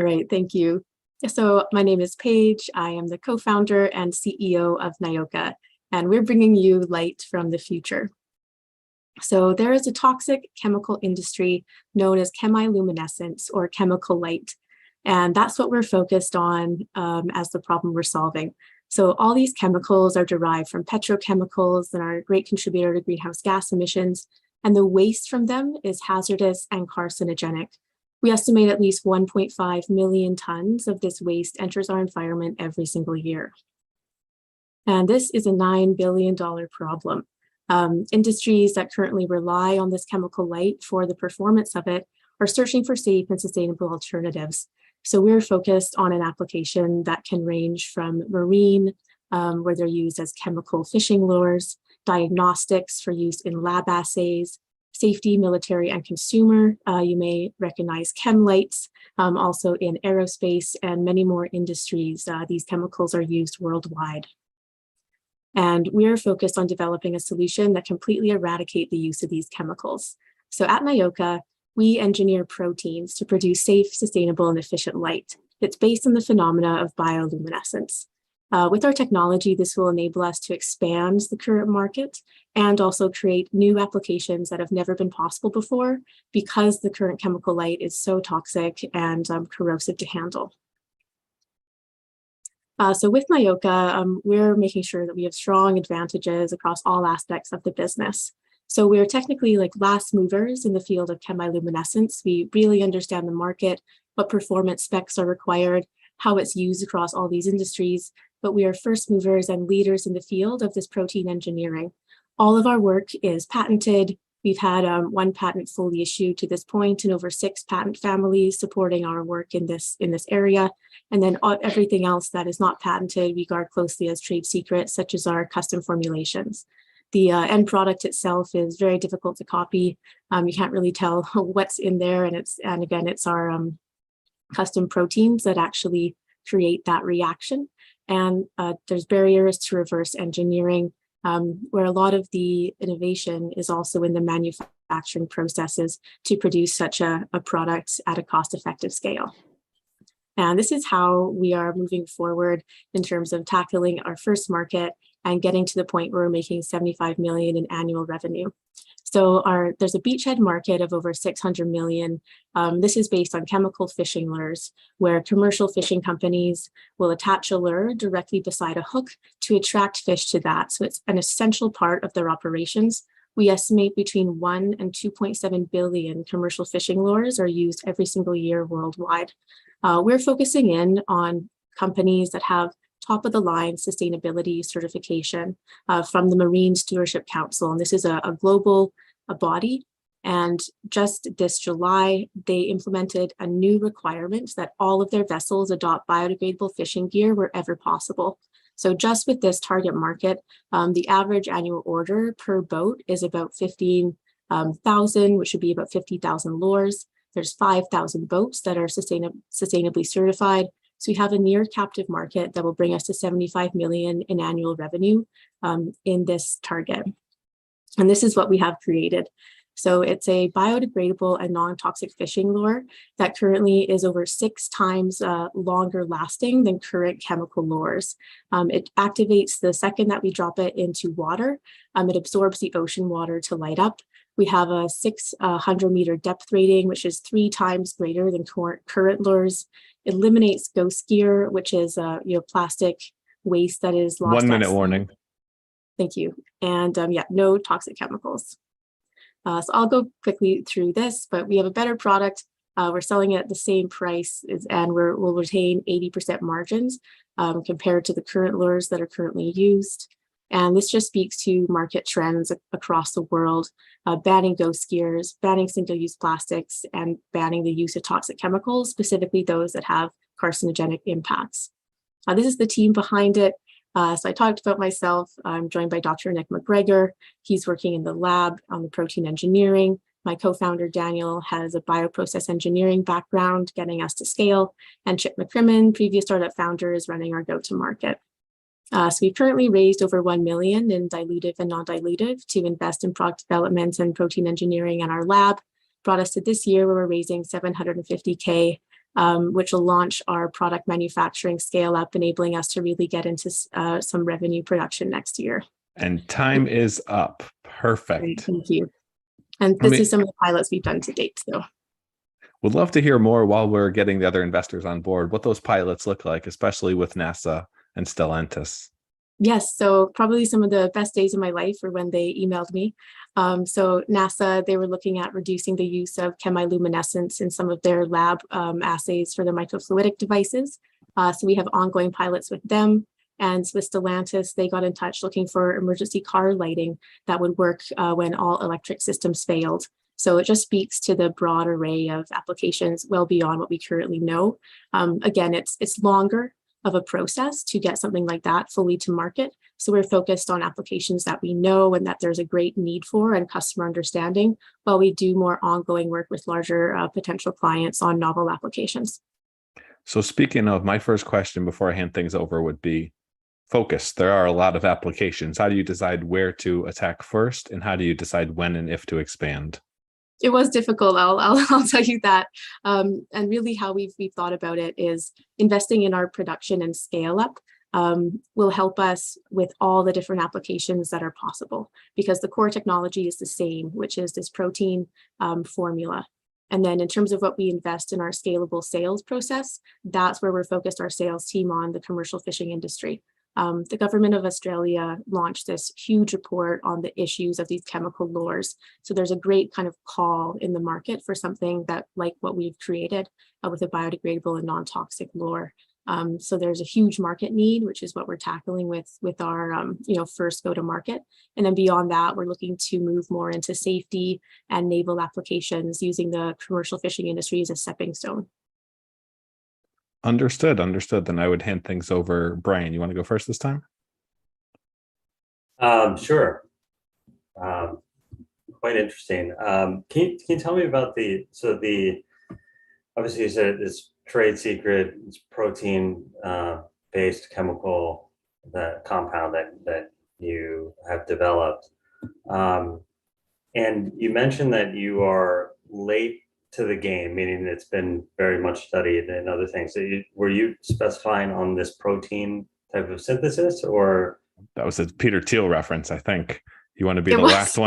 right, thank you. So my name is Paige. I am the co-founder and CEO of Nyoka, and we're bringing you light from the future. So there is a toxic chemical industry known as chemiluminescence or chemical light. And that's what we're focused on as the problem we're solving. So all these chemicals are derived from petrochemicals and are a great contributor to greenhouse gas emissions. And the waste from them is hazardous and carcinogenic. We estimate at least 1.5 million tons of this waste enters our environment every single year. And this is a $9 billion problem. Industries that currently rely on this chemical light for the performance of it are searching for safe and sustainable alternatives. So we're focused on an application that can range from marine, where they're used as chemical fishing lures, diagnostics for use in lab assays, safety, military, and consumer. You may recognize chem lights, also in aerospace and many more industries. These chemicals are used worldwide. And we're focused on developing a solution that completely eradicate the use of these chemicals. So at Nyoka, we engineer proteins to produce safe, sustainable, and efficient light. It's based on the phenomena of bioluminescence. With our technology, this will enable us to expand the current market and also create new applications that have never been possible before because the current chemical light is so toxic and corrosive to handle. So with Nyoka, we're making sure that we have strong advantages across all aspects of the business. So we're technically like last movers in the field of chemiluminescence. We really understand the market, what performance specs are required, how it's used across all these industries, but we are first movers and leaders in the field of this protein engineering. All of our work is patented. We've had one patent fully issued to this point and over 6 patent families supporting our work in this area. And then everything else that is not patented, we guard closely as trade secrets, such as our custom formulations. The end product itself is very difficult to copy. You can't really tell what's in there. And again, it's our custom proteins that actually create that reaction. And there's barriers to reverse engineering, where a lot of the innovation is also in the manufacturing processes to produce such a product at a cost-effective scale. And this is how we are moving forward in terms of tackling our first market and getting to the point where we're making 75 million in annual revenue. So there's a beachhead market of over 600 million. This is based on chemical fishing lures, where commercial fishing companies will attach a lure directly beside a hook to attract fish to that. So it's an essential part of their operations. We estimate between 1 and 2.7 billion commercial fishing lures are used every single year worldwide. We're focusing in on companies that have top-of-the-line sustainability certification from the Marine Stewardship Council. And this is a global body. And just this July, they implemented a new requirement that all of their vessels adopt biodegradable fishing gear wherever possible. So just with this target market, the average annual order per boat is about 15,000, which would be about 50,000 lures. There's 5,000 boats that are sustainably certified. So we have a near captive market that will bring us to 75 million in annual revenue in this target. And this is what we have created. So it's a biodegradable and non-toxic fishing lure that currently is over 6 times longer lasting than current chemical lures. It activates the second that we drop it into water. It absorbs the ocean water to light up. We have a 600-meter depth rating, which is 3 times greater than current lures. It eliminates ghost gear, which is plastic waste that is lost. 1 minute warning. Thank you. And no toxic chemicals. So I'll go quickly through this, but we have a better product. We're selling it at the same price, and we'll retain 80% margins compared to the current lures that are currently used. And this just speaks to market trends across the world, banning ghost gears, banning single-use plastics, and banning the use of toxic chemicals, specifically those that have carcinogenic impacts. This is the team behind it. So I talked about myself. I'm joined by Dr. Nick McGregor. He's working in the lab on the protein engineering. My co-founder, Daniel, has a bioprocess engineering background, getting us to scale. And Chip McCrimmon, previous startup founder, is running our go-to-market. So we've currently raised over 1 million in dilutive and non-dilutive to invest in product development and protein engineering in our lab. Brought us to this year where we're raising 750K which will launch our product manufacturing scale up, enabling us to really get into some revenue production next year. And time is up. Perfect. Great, thank you. And this is some of the pilots we've done to date. So would love to hear more while we're getting the other investors on board, what those pilots look like, especially with NASA and Stellantis. Yes, so probably some of the best days of my life were when they emailed me. So NASA, they were looking at reducing the use of chemiluminescence in some of their lab assays for their microfluidic devices. So we have ongoing pilots with them. And with Stellantis, they got in touch looking for emergency car lighting that would work when all electric systems failed. So it just speaks to the broad array of applications well beyond what we currently know. Again, it's longer of a process to get something like that fully to market. So we're focused on applications that we know and that there's a great need for and customer understanding, while we do more ongoing work with larger potential clients on novel applications. So speaking of, my first question before I hand things over would be focus. There are a lot of applications. How do you decide where to attack first, and how do you decide when and if to expand? It was difficult, I'll tell you that. And really how we've thought about it is investing in our production and scale up will help us with all the different applications that are possible, because the core technology is the same, which is this protein formula. And then in terms of what we invest in our scalable sales process, that's where we're focused our sales team on the commercial fishing industry. The government of Australia launched this huge report on the issues of these chemical lures. So there's a great kind of call in the market for something that, like what we've created with a biodegradable and non-toxic lure. So there's a huge market need, which is what we're tackling with our first go to market. And then beyond that, we're looking to move more into safety and naval applications using the commercial fishing industry as a stepping stone. Understood. Then I would hand things over. Brian, you want to go first this time? Sure. Quite interesting. Can you tell me about obviously you said it's trade secret, it's protein based chemical, that compound that you have developed. And you mentioned that you are late to the game, meaning it's been very much studied and other things. So were you specifying on this protein type of synthesis, or? That was a Peter Thiel reference, I think. You want to be the last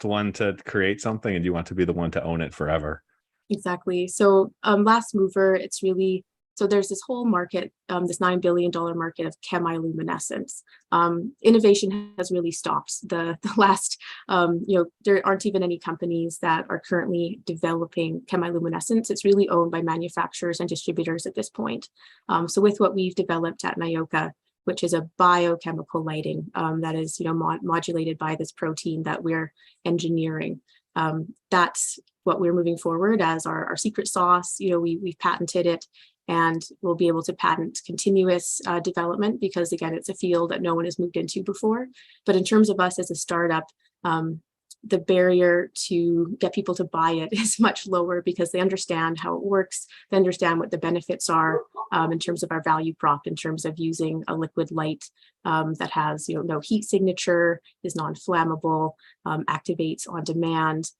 one to create something, and you want to be the one to own it forever. Exactly. So last mover, it's really, so there's this whole market, this $9 billion market of chemiluminescence. Innovation has really stopped. The last, there aren't even any companies that are currently developing chemiluminescence. It's really owned by manufacturers and distributors at this point. So with what we've developed at Nyoka, which is a biochemical lighting that is, modulated by this protein that we're engineering. That's what we're moving forward as our secret sauce. We've patented it, and we'll be able to patent continuous development, because again, it's a field that no one has moved into before. But in terms of us as a startup, the barrier to get people to buy it is much lower, because they understand how it works. They understand what the benefits are in terms of our value prop, in terms of using a liquid light that has no heat signature, is non-flammable, activates on demand.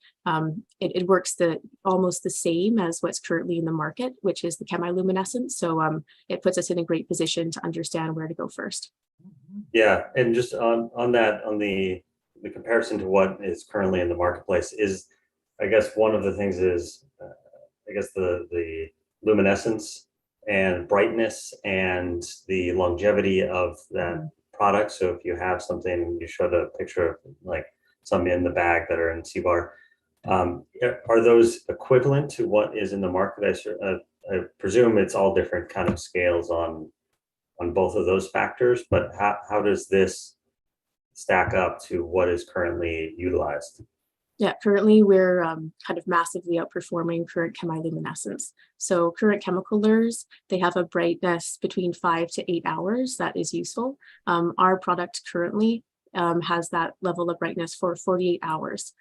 It works almost the same as what's currently in the market, which is the chemiluminescence. So it puts us in a great position to understand where to go first. Yeah, and just on that, on the comparison to what is currently in the marketplace is, I guess one of the things is, the luminescence and brightness and the longevity of that product. So if you have something, you showed a picture of like some in the bag that are in C-bar. Are those equivalent to what is in the market? I presume it's all different kind of scales on both of those factors, but how does this stack up to what is currently utilized? Yeah, currently we're kind of massively outperforming current chemiluminescence. So current chemical lures, they have a brightness between 5 to 8 hours that is useful. Our product currently has that level of brightness for 48 hours.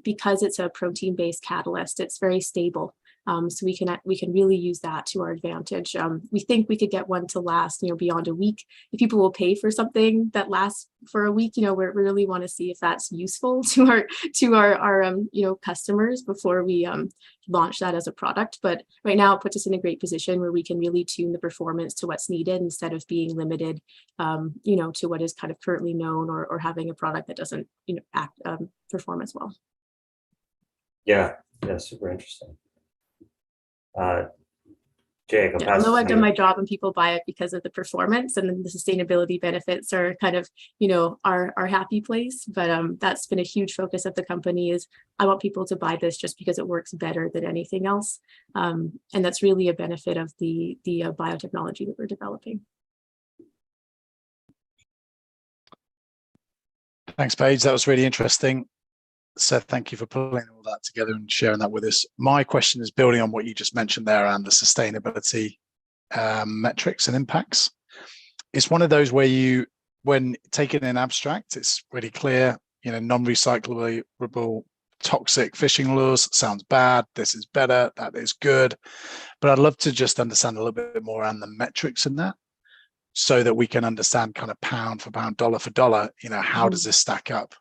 Because it's a protein-based catalyst, it's very stable. So we can really use that to our advantage. We think we could get one to last, beyond a week. If people will pay for something that lasts for a week, we really want to see if that's useful to our customers before we launch that as a product. But right now it puts us in a great position where we can really tune the performance to what's needed instead of being limited, to what is kind of currently known, or having a product that doesn't, perform as well. Yeah, super interesting. Jake, Although I've done my job and people buy it because of the performance, and then the sustainability benefits are kind of, our happy place. But that's been a huge focus of the company, is I want people to buy this just because it works better than anything else. And that's really a benefit of the biotechnology that we're developing. Thanks, Paige. That was really interesting. Seth, thank you for pulling all that together and sharing that with us. My question is building on what you just mentioned there and the sustainability metrics and impacts. It's one of those where when taken in abstract, it's really clear, non-recyclable, toxic fishing lures sounds bad. This is better. That is good. But I'd love to just understand a little bit more around the metrics in that, so that we can understand kind of pound for pound, dollar for dollar, how does this stack up?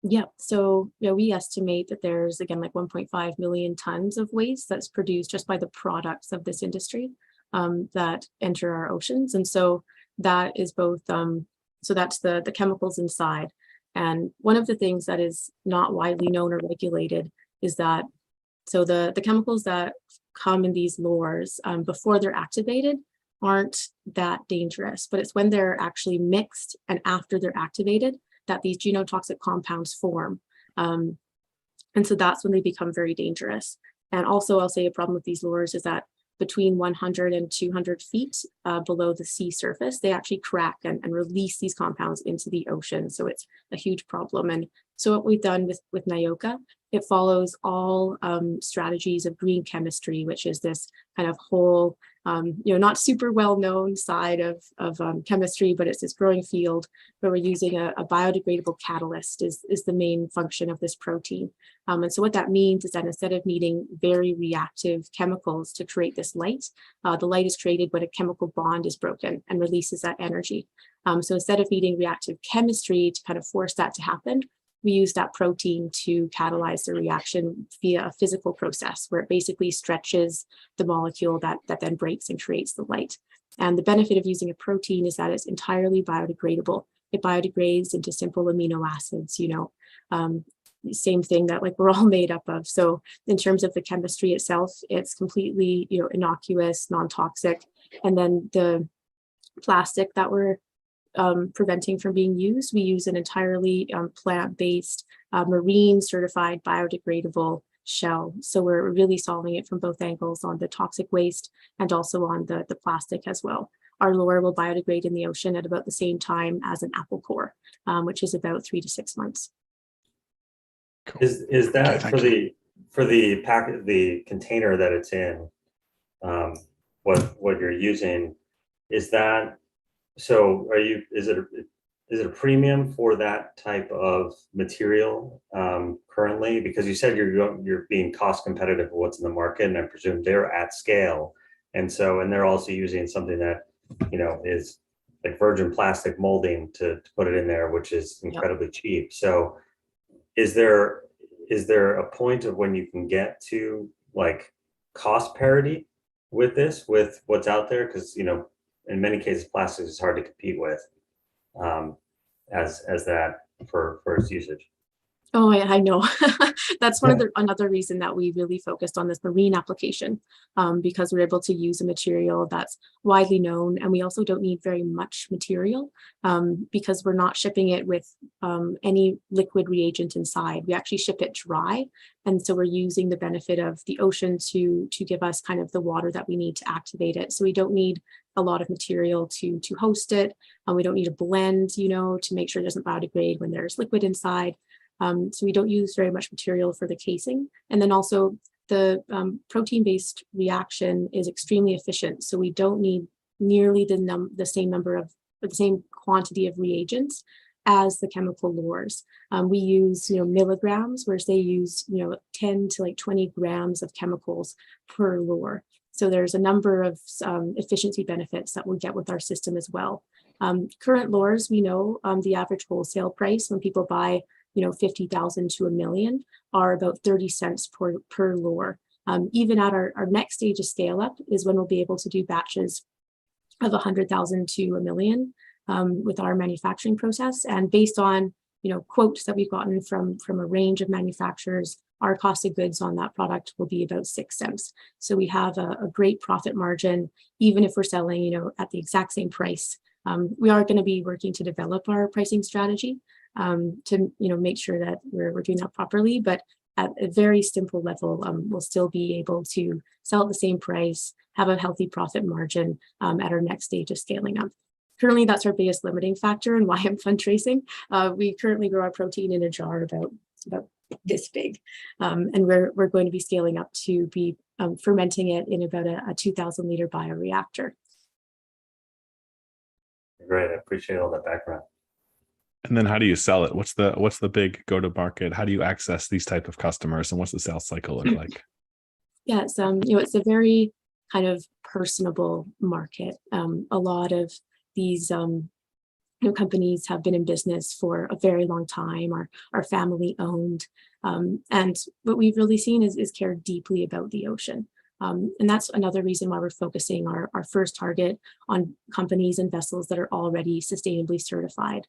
Yeah, so we estimate that there's, again, like 1.5 million tons of waste that's produced just by the products of this industry that enter our oceans. And so that is both, so that's the chemicals inside. And one of the things that is not widely known or regulated is that, so the chemicals that come in these lures before they're activated aren't that dangerous, but it's when they're actually mixed and after they're activated that these genotoxic compounds form. And so that's when they become very dangerous. And also, I'll say a problem with these lures is that between 100 and 200 feet below the sea surface, they actually crack and release these compounds into the ocean. So it's a huge problem. And so what we've done with Nyoka, it follows all strategies of green chemistry, which is this kind of whole, not super well-known side of chemistry, but it's this growing field where we're using a biodegradable catalyst is the main function of this protein. And so what that means is that instead of needing very reactive chemicals to create this light, the light is created when a chemical bond is broken and releases that energy. So instead of needing reactive chemistry to kind of force that to happen, we use that protein to catalyze the reaction via a physical process where it basically stretches the molecule that then breaks and creates the light. And the benefit of using a protein is that it's entirely biodegradable. It biodegrades into simple amino acids, same thing that we're all made up of. So in terms of the chemistry itself, it's completely, innocuous, non-toxic. And then the plastic that we're preventing from being used, we use an entirely plant-based, marine certified biodegradable shell. So we're really solving it from both angles, on the toxic waste and also on the plastic as well. Our lure will biodegrade in the ocean at about the same time as an apple core, which is about 3 to 6 months. Cool. Is that for the packet, the container that it's in, what you're using, is that, so is it a premium for that type of material currently? Because you said you're being cost competitive with what's in the market, and I presume they're at scale. And they're also using something that, is like virgin plastic molding to put it in there, which is incredibly cheap. So is there a point of when you can get to cost parity with this, with what's out there? Because, in many cases, plastic is hard to compete with as that for its usage. Oh, I know. That's another reason that we really focused on this marine application, because we're able to use a material that's widely known, and we also don't need very much material because we're not shipping it with any liquid reagent inside. We actually ship it dry, and so we're using the benefit of the ocean to give us kind of the water that we need to activate it. So we don't need a lot of material to host it. We don't need a blend, to make sure it doesn't biodegrade when there's liquid inside. So we don't use very much material for the casing. And then also the protein-based reaction is extremely efficient. So we don't need nearly the same number of, the same quantity of reagents as the chemical lures. We use, milligrams, whereas they use, 10 to like 20 grams of chemicals per lure. So there's a number of efficiency benefits that we'll get with our system as well. Current lures, we know the average wholesale price when people buy, 50,000 to $1 million are about 30 cents per lure. Even at our next stage of scale up is when we'll be able to do batches of 100,000 to $1 million with our manufacturing process. And based on, quotes that we've gotten from a range of manufacturers, our cost of goods on that product will be about 6 cents. So we have a great profit margin, even if we're selling, at the exact same price. We are going to be working to develop our pricing strategy to, make sure that we're doing that properly. But at a very simple level, we'll still be able to sell at the same price, have a healthy profit margin at our next stage of scaling up. Currently, that's our biggest limiting factor and why I'm fundraising. We currently grow our protein in a jar about this big, and we're going to be scaling up to be fermenting it in about a 2,000 liter bioreactor. Great, I appreciate all that background. And then how do you sell it? What's the big go-to-market? How do you access these type of customers, and what's the sales cycle look like? Yes, it's a very kind of personable market. A lot of these companies have been in business for a very long time, are family owned. And what we've really seen is care deeply about the ocean. And that's another reason why we're focusing our first target on companies and vessels that are already sustainably certified.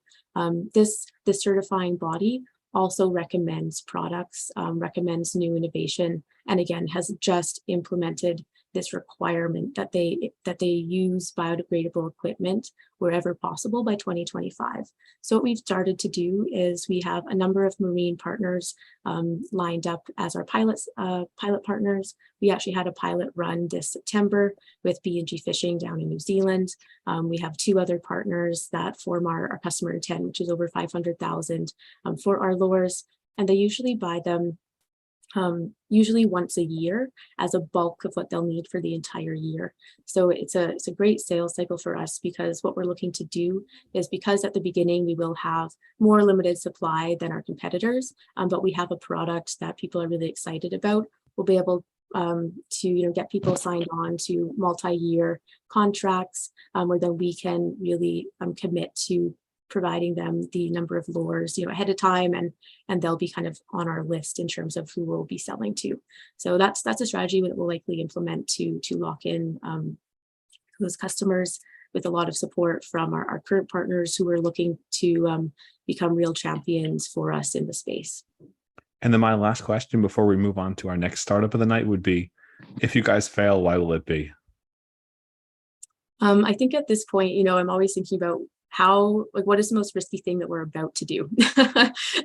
This certifying body also recommends products, recommends new innovation, and again, has just implemented this requirement that they use biodegradable equipment wherever possible by 2025. So what we've started to do is we have a number of marine partners lined up as our pilot partners. We actually had a pilot run this September with B&G Fishing down in New Zealand. We have 2 other partners that form our customer intent, which is over 500,000 for our lures, and they usually buy them usually once a year as a bulk of what they'll need for the entire year. So it's a great sales cycle for us, because what we're looking to do is, because at the beginning we will have more limited supply than our competitors, but we have a product that people are really excited about. We'll be able to get people signed on to multi-year contracts where then we can really commit to providing them the number of lures ahead of time, and they'll be kind of on our list in terms of who we'll be selling to. So that's a strategy that we'll likely implement to lock in those customers, with a lot of support from our current partners who are looking to become real champions for us in the space. And then my last question before we move on to our next startup of the night would be, if you guys fail, why will it be? I think at this point, I'm always thinking about what is the most risky thing that we're about to do.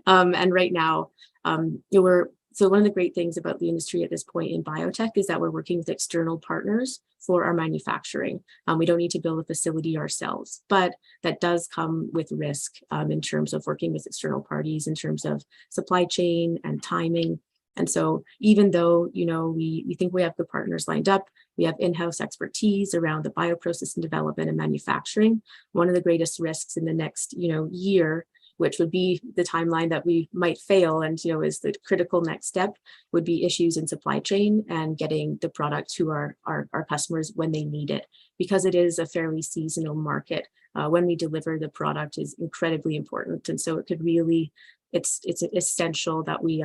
And right now, so one of the great things about the industry at this point in biotech is that we're working with external partners for our manufacturing. We don't need to build a facility ourselves, but that does come with risk in terms of working with external parties, in terms of supply chain and timing. And so even though, we think we have good partners lined up, we have in-house expertise around the bioprocess and development and manufacturing. One of the greatest risks in the next, year, which would be the timeline that we might fail, and, is the critical next step, would be issues in supply chain and getting the product to our customers when they need it, because it is a fairly seasonal market. When we deliver the product is incredibly important. And so it could really, it's essential that we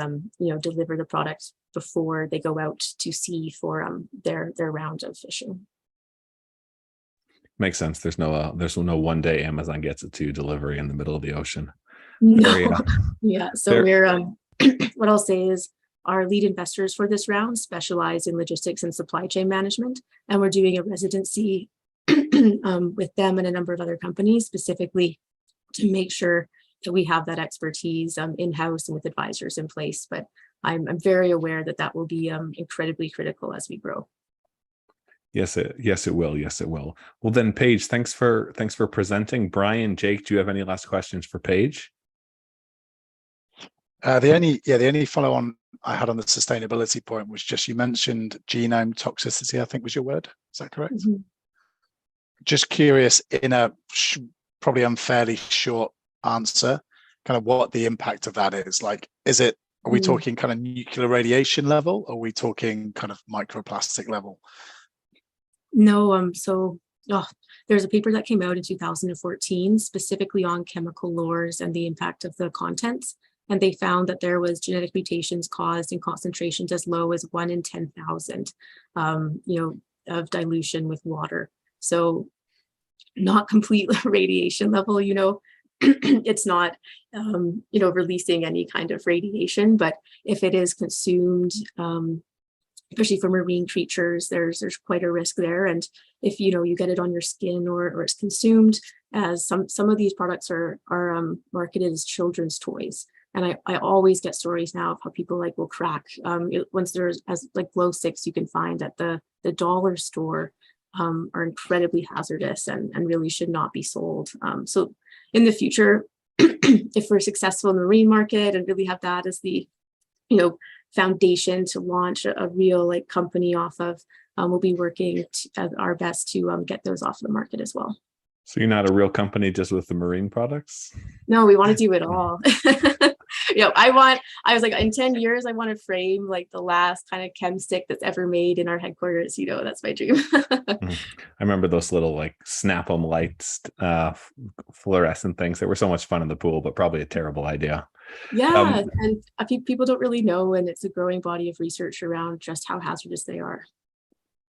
deliver the product before they go out to sea for their round of fishing. Makes sense. There's no one day Amazon gets it to delivery in the middle of the ocean. No. Yeah. So we're what I'll say is our lead investors for this round specialize in logistics and supply chain management, and we're doing a residency with them and a number of other companies specifically to make sure that we have that expertise in-house and with advisors in place. But I'm very aware that will be incredibly critical as we grow. Yes, it will. Yes, it will. Well, then, Paige, thanks for presenting. Brian, Jake, do you have any last questions for Paige? The only follow on I had on the sustainability point was just, you mentioned genome toxicity, I think was your word. Is that correct? Mm-hmm. Just curious, in a probably unfairly short answer, kind of what the impact of that is. Like, are we talking kind of nuclear radiation level? Or are we talking kind of microplastic level? No, there's a paper that came out in 2014 specifically on chemical lures and the impact of the contents. And they found that there was genetic mutations caused in concentrations as low as 1 in 10,000, of dilution with water. So not complete radiation level, it's not, releasing any kind of radiation, but if it is consumed, especially for marine creatures, there's quite a risk there. And if you get it on your skin or it's consumed, as some of these products are marketed as children's toys. And I always get stories now of how people will crack. Once there's as glow sticks you can find at the dollar store are incredibly hazardous and really should not be sold. So in the future, if we're successful in the marine market and really have that as the foundation to launch a real company off of, we'll be working at our best to get those off the market as well. So you're not a real company just with the marine products? No, we want to do it all. I was like, in 10 years, I want to frame the last kind of chem stick that's ever made in our headquarters. That's my dream. I remember those little Snap-'em lights, fluorescent things that were so much fun in the pool, but probably a terrible idea. Yeah, and people don't really know, and it's a growing body of research around just how hazardous they are.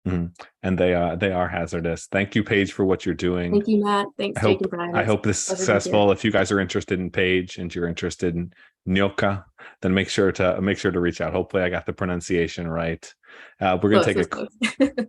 And they are hazardous. Thank you, Paige, for what you're doing. Thank you, Matt. Thanks, Jake and Brian. I hope this is successful. If you guys are interested in Paige and you're interested in Nyoka, then make sure to reach out. Hopefully I got the pronunciation right. We're going to take